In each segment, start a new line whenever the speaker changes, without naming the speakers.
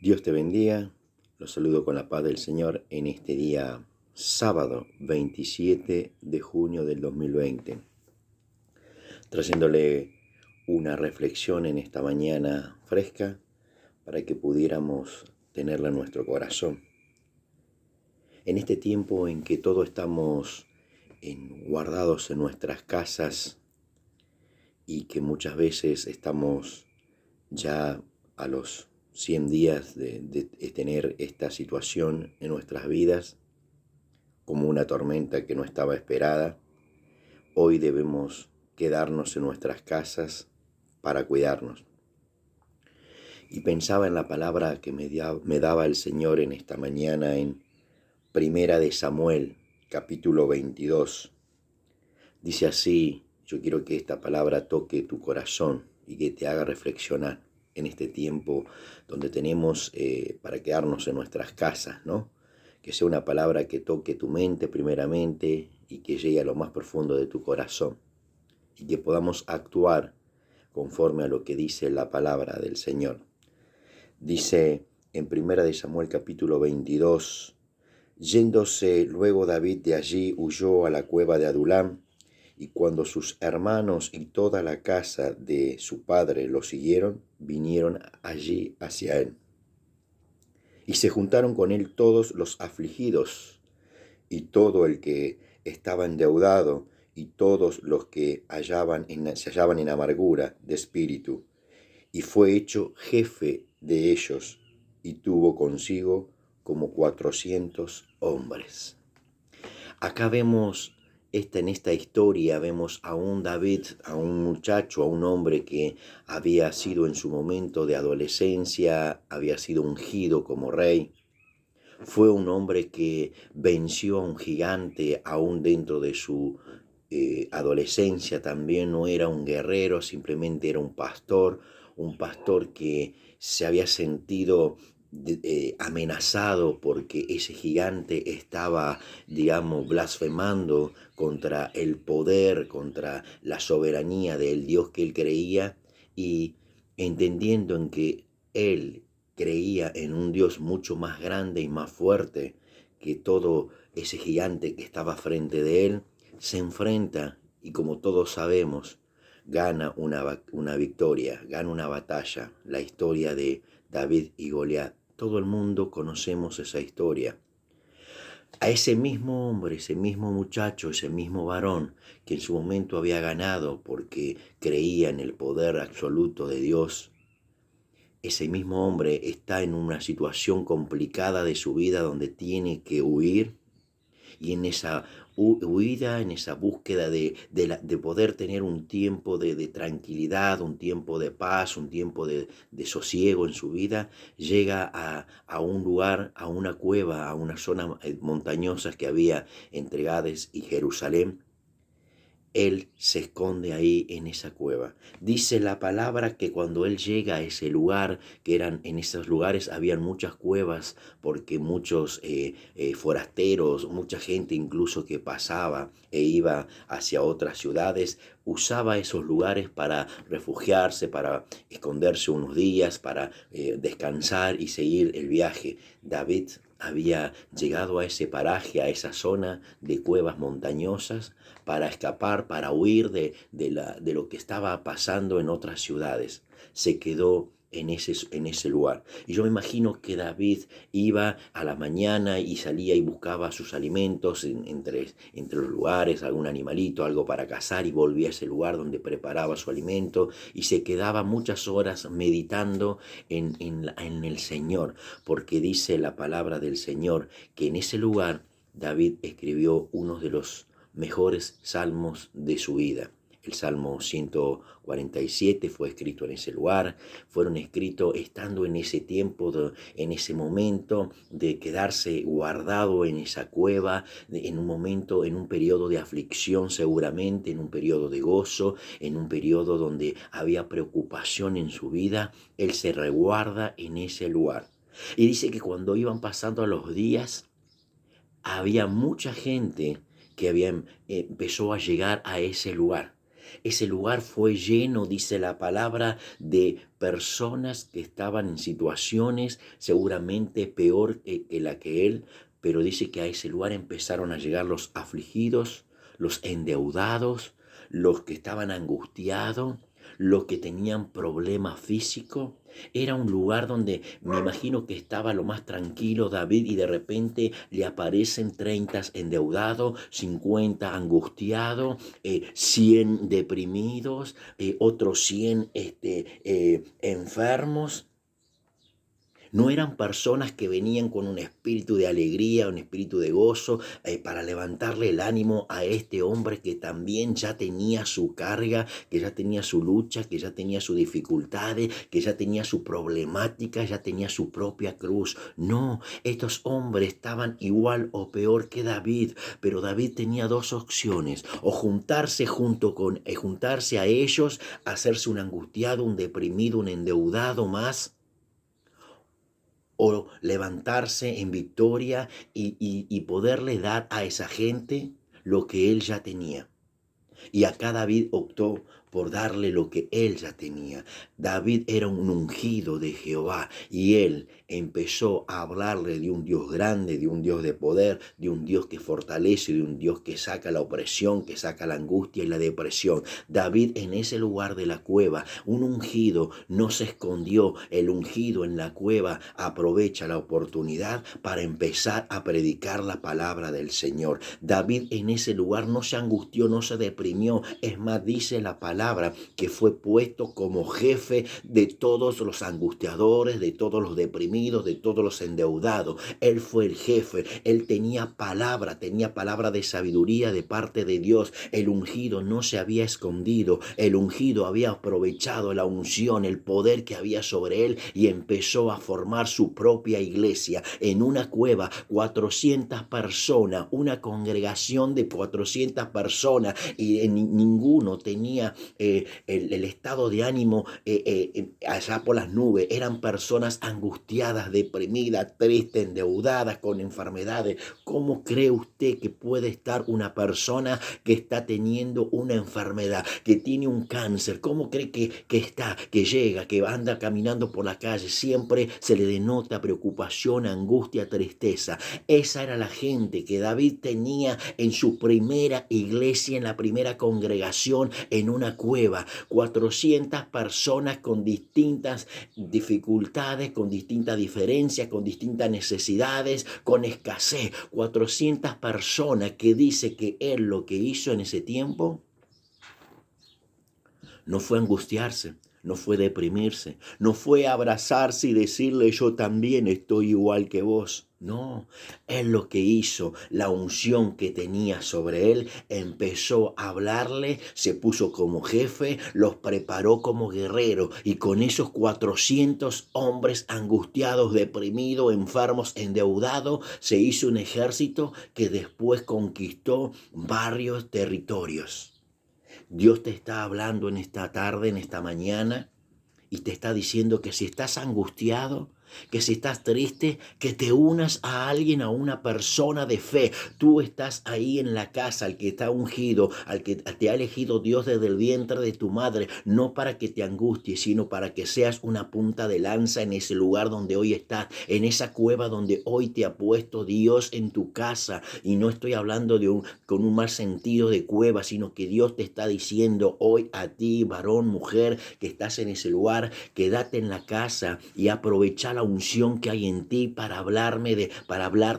Dios te bendiga. Los saludo con la paz del Señor en este día sábado 27 de junio del 2020, trayéndole una reflexión en esta mañana fresca para que pudiéramos tenerla en nuestro corazón. En este tiempo en que todos estamos guardados en nuestras casas y que muchas veces estamos ya a los 100 días de tener esta situación en nuestras vidas, como una tormenta que no estaba esperada, hoy debemos quedarnos en nuestras casas para cuidarnos. Y pensaba en la palabra que me daba el Señor en esta mañana en Primera de Samuel, capítulo 22. Dice así: yo quiero que esta palabra toque tu corazón y que te haga reflexionar en este tiempo donde tenemos para quedarnos en nuestras casas, ¿no? Que sea una palabra que toque tu mente primeramente y que llegue a lo más profundo de tu corazón y que podamos actuar conforme a lo que dice la palabra del Señor. Dice en Primera de Samuel capítulo 22, yéndose luego David de allí, huyó a la cueva de Adulam, y cuando sus hermanos y toda la casa de su padre lo siguieron, vinieron allí hacia él. Y se juntaron con él todos los afligidos, y todo el que estaba endeudado, y todos los que se hallaban en amargura de espíritu. Y fue hecho jefe de ellos, y tuvo consigo como 400 hombres. Acá vemos, en esta historia, vemos a un David, a un muchacho, a un hombre que había sido en su momento de adolescencia, había sido ungido como rey. Fue un hombre que venció a un gigante aún dentro de su adolescencia. También no era un guerrero, simplemente era un pastor que se había sentido amenazado porque ese gigante estaba, digamos, blasfemando contra el poder, contra la soberanía del Dios que él creía, y entendiendo en que él creía en un Dios mucho más grande y más fuerte que todo ese gigante que estaba frente de él, se enfrenta y, como todos sabemos, gana una victoria, gana una batalla, la historia de David y Goliat. Todo el mundo conocemos esa historia. A ese mismo hombre, ese mismo muchacho, ese mismo varón que en su momento había ganado porque creía en el poder absoluto de Dios, ese mismo hombre está en una situación complicada de su vida donde tiene que huir, y en esa huida, en esa búsqueda de poder tener un tiempo de tranquilidad, un tiempo de paz, un tiempo de sosiego en su vida, llega a un lugar, a una cueva, a una zona montañosa que había entre Gades y Jerusalén. Él se esconde ahí en esa cueva. Dice la palabra que cuando él llega a ese lugar, que en esos lugares habían muchas cuevas, porque muchos forasteros, mucha gente incluso que pasaba e iba hacia otras ciudades, usaba esos lugares para refugiarse, para esconderse unos días, para descansar y seguir el viaje. David había llegado a ese paraje, a esa zona de cuevas montañosas, para escapar, para huir de lo que estaba pasando en otras ciudades. Se quedó en ese lugar. Y yo me imagino que David iba a la mañana y salía y buscaba sus alimentos entre los lugares, algún animalito, algo para cazar, y volvía a ese lugar donde preparaba su alimento y se quedaba muchas horas meditando en el Señor, porque dice la palabra del Señor que en ese lugar David escribió uno de los mejores salmos de su vida. El Salmo 147 fue escrito en ese lugar, fueron escritos estando en ese tiempo, en ese momento de quedarse guardado en esa cueva, en un momento, en un periodo de aflicción seguramente, en un periodo de gozo, en un periodo donde había preocupación en su vida. Él se resguarda en ese lugar. Y dice que cuando iban pasando los días, había mucha gente que empezó a llegar a ese lugar. Ese lugar fue lleno, dice la palabra, de personas que estaban en situaciones seguramente peor que la que él, pero dice que a ese lugar empezaron a llegar los afligidos, los endeudados, los que estaban angustiados, los que tenían problemas físicos. Era un lugar donde me imagino que estaba lo más tranquilo David y de repente le aparecen 30 endeudados, 50 angustiados, 100 deprimidos, otros 100 enfermos. No eran personas que venían con un espíritu de alegría, un espíritu de gozo, para levantarle el ánimo a este hombre que también ya tenía su carga, que ya tenía su lucha, que ya tenía sus dificultades, que ya tenía su problemática, ya tenía su propia cruz. No, estos hombres estaban igual o peor que David, pero David tenía dos opciones: o juntarse a ellos, hacerse un angustiado, un deprimido, un endeudado más, o levantarse en victoria y poderle dar a esa gente lo que él ya tenía. Y acá David optó por darle lo que él ya tenía. David era un ungido de Jehová y él empezó a hablarle de un Dios grande, de un Dios de poder, de un Dios que fortalece, de un Dios que saca la opresión, que saca la angustia y la depresión. David, en ese lugar de la cueva, un ungido no se escondió. El ungido en la cueva aprovecha la oportunidad para empezar a predicar la palabra del Señor. David en ese lugar no se angustió, no se deprimió. Es más, dice la palabra que fue puesto como jefe de todos los angustiadores, de todos los deprimidos, de todos los endeudados. Él fue el jefe. Él tenía palabra de sabiduría de parte de Dios. El ungido no se había escondido. El ungido había aprovechado la unción, el poder que había sobre él y empezó a formar su propia iglesia en una cueva. 400 personas, una congregación de 400 personas, y ninguno tenía el estado de ánimo allá por las nubes. Eran personas angustiadas, deprimidas, tristes, endeudadas, con enfermedades. ¿Cómo cree usted que puede estar una persona que está teniendo una enfermedad, que tiene un cáncer? ¿Cómo cree que está, que llega, que anda caminando por la calle? Siempre se le denota preocupación, angustia, tristeza. Esa era la gente que David tenía en su primera iglesia, en la primera congregación, en una cueva. 400 personas con distintas dificultades, con distintas diferencias, con distintas necesidades, con escasez. 400 personas que dice que él lo que hizo en ese tiempo no fue angustiarse, no fue deprimirse, no fue abrazarse y decirle yo también estoy igual que vos. No, él lo que hizo, la unción que tenía sobre él, empezó a hablarle, se puso como jefe, los preparó como guerrero y con esos 400 hombres angustiados, deprimidos, enfermos, endeudados, se hizo un ejército que después conquistó varios territorios. Dios te está hablando en esta tarde, en esta mañana, y te está diciendo que si estás angustiado, que si estás triste, que te unas a alguien, a una persona de fe. Tú estás ahí en la casa, al que está ungido, al que te ha elegido Dios desde el vientre de tu madre, no para que te angusties, sino para que seas una punta de lanza en ese lugar donde hoy estás, en esa cueva donde hoy te ha puesto Dios en tu casa. Y no estoy hablando con un mal sentido de cueva, sino que Dios te está diciendo hoy a ti, varón, mujer, que estás en ese lugar, quédate en la casa y aprovecha la unción que hay en ti para hablar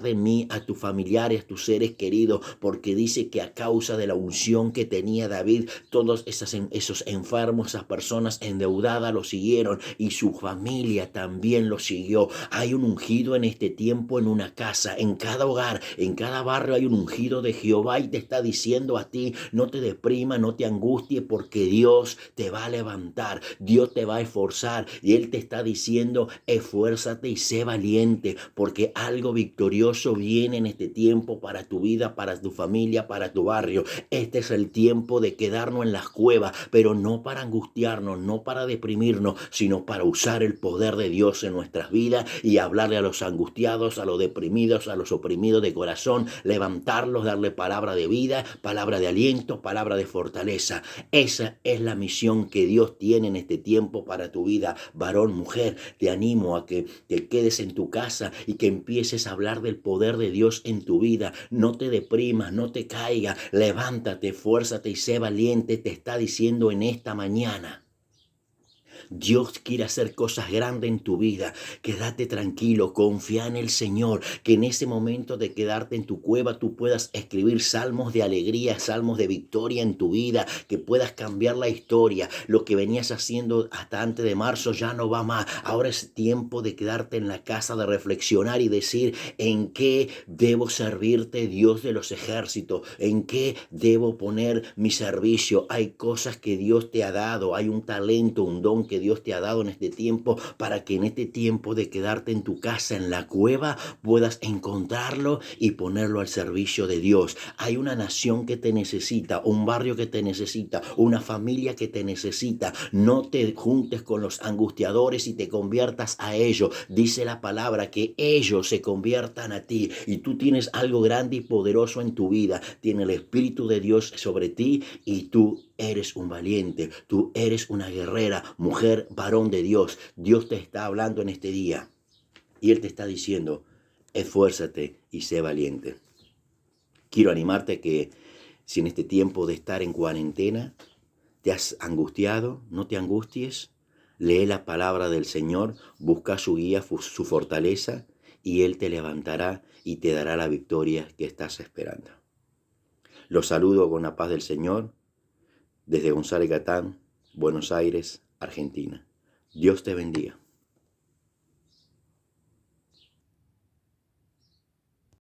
de mí a tus familiares, a tus seres queridos, porque dice que a causa de la unción que tenía David, todos esos enfermos, esas personas endeudadas lo siguieron y su familia también lo siguió. Hay un ungido en este tiempo en una casa, en cada hogar, en cada barrio hay un ungido de Jehová y te está diciendo a ti, no te deprima, no te angusties, porque Dios te va a levantar, Dios te va a esforzar y Él te está diciendo, esfuérzate esfuérzate y sé valiente, porque algo victorioso viene en este tiempo para tu vida, para tu familia, para tu barrio. Este es el tiempo de quedarnos en las cuevas, pero no para angustiarnos, no para deprimirnos, sino para usar el poder de Dios en nuestras vidas y hablarle a los angustiados, a los deprimidos, a los oprimidos de corazón, levantarlos, darle palabra de vida, palabra de aliento, palabra de fortaleza. Esa es la misión que Dios tiene en este tiempo para tu vida, varón, mujer. Te animo a que te quedes en tu casa y que empieces a hablar del poder de Dios en tu vida. No te deprimas, no te caigas, levántate, fuérzate y sé valiente, te está diciendo en esta mañana. Dios quiere hacer cosas grandes en tu vida. Quédate tranquilo, confía en el Señor, que en ese momento de quedarte en tu cueva tú puedas escribir salmos de alegría, salmos de victoria en tu vida, que puedas cambiar la historia. Lo que venías haciendo hasta antes de marzo ya no va más. Ahora es tiempo de quedarte en la casa, de reflexionar y decir en qué debo servirte, Dios de los ejércitos, en qué debo poner mi servicio. Hay cosas que Dios te ha dado, hay un talento, un don que Dios te ha dado en este tiempo, para que en este tiempo de quedarte en tu casa, en la cueva, puedas encontrarlo y ponerlo al servicio de Dios. Hay una nación que te necesita, un barrio que te necesita, una familia que te necesita. No te juntes con los angustiadores y te conviertas a ellos. Dice la palabra que ellos se conviertan a ti, y tú tienes algo grande y poderoso en tu vida. Tiene el Espíritu de Dios sobre ti y tú eres un valiente, tú eres una guerrera, mujer, varón de Dios. Dios te está hablando en este día y Él te está diciendo, esfuérzate y sé valiente. Quiero animarte que si en este tiempo de estar en cuarentena te has angustiado, no te angusties. Lee la palabra del Señor, busca su guía, su fortaleza, y Él te levantará y te dará la victoria que estás esperando. Los saludo con la paz del Señor desde González Catán, Buenos Aires, Argentina. Dios te bendiga.